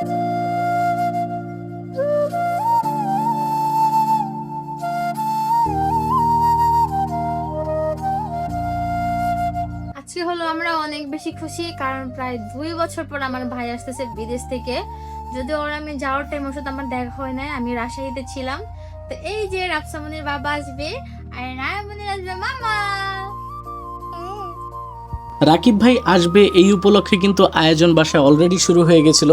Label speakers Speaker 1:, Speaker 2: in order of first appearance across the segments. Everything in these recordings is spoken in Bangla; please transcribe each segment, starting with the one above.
Speaker 1: আজকে হলো আমরা অনেক বেশি খুশি, কারণ প্রায় 2 বছর পর আমার ভাই আসতেছে বিদেশ থেকে। যদিও ওর আমি যাওয়ার টাইম ওর সাথে আমার দেখা হয় নাই, আমি রাজশাহীতে ছিলাম। তো এই যে রাফসামনির বাবা আসবে আর রায়ামনির আসবে মামা।
Speaker 2: রাকিব ভাই আসবে এই উপলক্ষে কিন্তু আয়োজন বাসায় অলরেডি শুরু হয়ে গেছিল।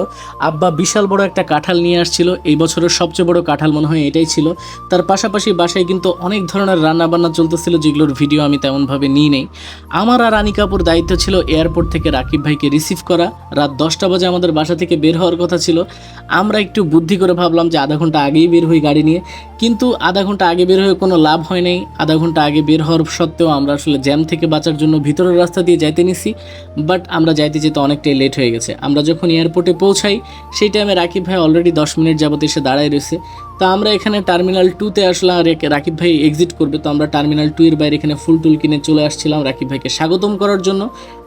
Speaker 2: আব্বা বিশাল বড় একটা কাঁঠাল নিয়ে আসছিল, এই বছরের সবচেয়ে বড় কাঁঠাল মনে হয় এটাই ছিল। তার পাশাপাশি বাসায় কিন্তু অনেক ধরনের রান্নাবান্না চলতেছিল, যেগুলোর ভিডিও আমি তেমনভাবে নিই নেই। আমার আর আনিকাপুর দায়িত্ব ছিল এয়ারপোর্ট থেকে রাকিব ভাইকে রিসিভ করা। রাত 10টা বাজে আমাদের বাসা থেকে বের হওয়ার কথা ছিল। আমরা একটু বুদ্ধি করে ভাবলাম যে আধা ঘন্টা আগেই বের হই গাড়ি নিয়ে, কিন্তু আধা ঘন্টা আগে বের হয়ে কোনো লাভ হয় নাই। আধা ঘন্টা আগে বের হওয়ার সত্ত্বেও আমরা আসলে জ্যাম থেকে বাঁচার জন্য ভিতরের রাস্তা দিয়ে যাইতে নিছি, বাট আমরা যাইতে যেতে অনেকটাই লেট হয়ে গেছে। আমরা যখন এয়ারপোর্টে পৌঁছাই সেই টাইমে রাকিব ভাই অলরেডি 10 মিনিট যাবত এসে দাঁড়ায় রয়েছে। তো আমরা এখানে টার্মিনাল 2-তে আসলাম, আর রাকিব ভাই এক্সিট করবে, তো আমরা টার্মিনাল 2 এর বাইরে এখানে ফুল টুল কিনে চলে আসছিলাম রাকিব ভাইকে স্বাগতম করার জন্য।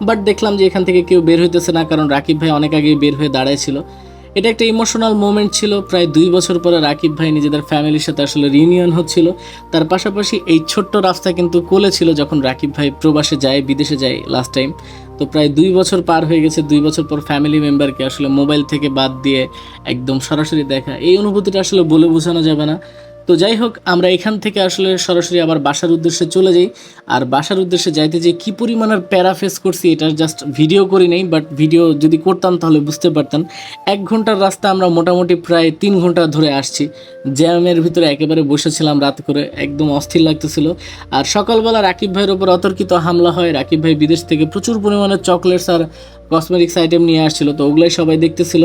Speaker 2: বাট দেখলাম যে এখান থেকে কেউ বের হইতেছে না, কারণ রাকিব ভাই অনেক আগেই বের হয়ে দাঁড়ায় ছিল। এটা একটা ইমোশনাল মোমেন্ট ছিল। প্রায় 2 বছর পরে রাকিব ভাই নিজেদের ফ্যামিলির সাথে আসলে রিউনিয়ন হচ্ছিল। তার পাশাপাশি এই ছোট্ট রাস্তা কিন্তু কোলে ছিল যখন রাকিব ভাই প্রবাসে যায়, বিদেশে যায় লাস্ট টাইম। তো প্রায় 2 বছর পার হয়ে গেছে, 2 বছর পর ফ্যামিলি মেম্বারকে আসলে মোবাইল থেকে বাদ দিয়ে একদম সরাসরি দেখা, এই অনুভূতিটা আসলে বলে বোঝানো যাবে না। তো যাই হোক, আমরা এখান থেকে আসলে সরাসরি আবার বাসার উদ্দেশ্যে চলে যাই। আর বাসার উদ্দেশ্যে যাইতে যে কী পরিমাণের প্যারা ফেস করছি এটা জাস্ট ভিডিও করি নেই, বাট ভিডিও যদি করতাম তাহলে বুঝতে পারতেন। 1 ঘন্টার রাস্তা আমরা মোটামুটি প্রায় 3 ঘন্টা ধরে আসছি। জ্যামের ভিতরে একেবারে বসেছিলাম রাত করে, একদম অস্থির লাগতেছিল। আর সকালবেলা রাকিব ভাইয়ের ওপর অতর্কিত হামলা হয়। রাকিব ভাই বিদেশ থেকে প্রচুর পরিমাণে চকলেটস আর কসমেটিক্স আইটেম নিয়ে আসছিল, তো ওগুলাই সবাই দেখতেছিল।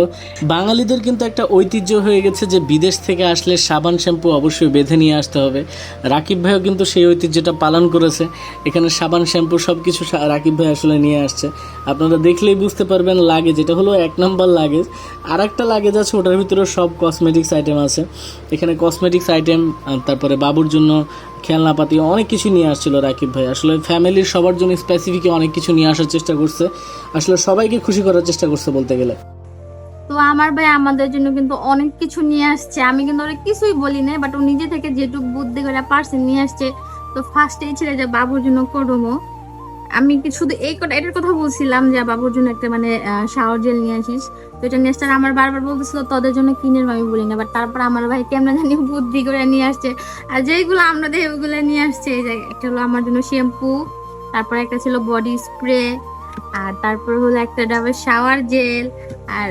Speaker 2: বাঙালিদের কিন্তু একটা ঐতিহ্য হয়ে গেছে যে বিদেশ থেকে আসলে সাবান শ্যাম্পু অবশ্যই বেঁধে নিয়ে আসতে হবে। রাকিব ভাইও কিন্তু সেই ঐতিহ্যটা পালন করেছে। এখানে সাবান শ্যাম্পু সব কিছু রাকিব ভাই আসলে নিয়ে আসছে। আপনারা দেখলেই বুঝতে পারবেন লাগেজ, এটা হলো 1 নম্বর লাগেজ। আর একটা লাগেজ আছে, ওটার ভিতরে সব কসমেটিক্স আইটেম আছে। এখানে কসমেটিক্স আইটেম, তারপরে বাবুর জন্য খেলনাপাতি, অনেক কিছু নিয়ে আসছিল রাকিব ভাই। আসলে ফ্যামিলির সবার জন্য স্পেসিফিক অনেক কিছু নিয়ে আসার চেষ্টা করছে, আসলে সবাইকে খুশি করার চেষ্টা করছে বলতে গেলে।
Speaker 1: তো আমার ভাই আমাদের জন্য কিন্তু অনেক কিছু নিয়ে আসছে, আমি কিন্তু ওরা কিছুই বলি না, বাট ও নিজে থেকে যেটুকু বুদ্ধি করে পারছে নিয়ে আসছে। তো ফার্স্টেই ছিল যে বাবুর জন্য করবো, আমি কি শুধু এটার কথা বলছিলাম যে বাবুর জন্য একটা মানে শাওয়ার জেল নিয়ে আসিস। তো এটা নিয়ে আসছে, আর আমার বারবার বলতেছিল তোদের জন্য কিনে আমি বলি না, বাট তারপর আমার ভাই কেমন জানি বুদ্ধি করে নিয়ে আসছে। আর যেইগুলো আমরা দেই ওইগুলো নিয়ে আসছে। এই যে একটা হলো আমার জন্য শ্যাম্পু, তারপর একটা ছিল বডি স্প্রে, আর তারপর হলো একটা ডাবের শাওয়ার জেল, আর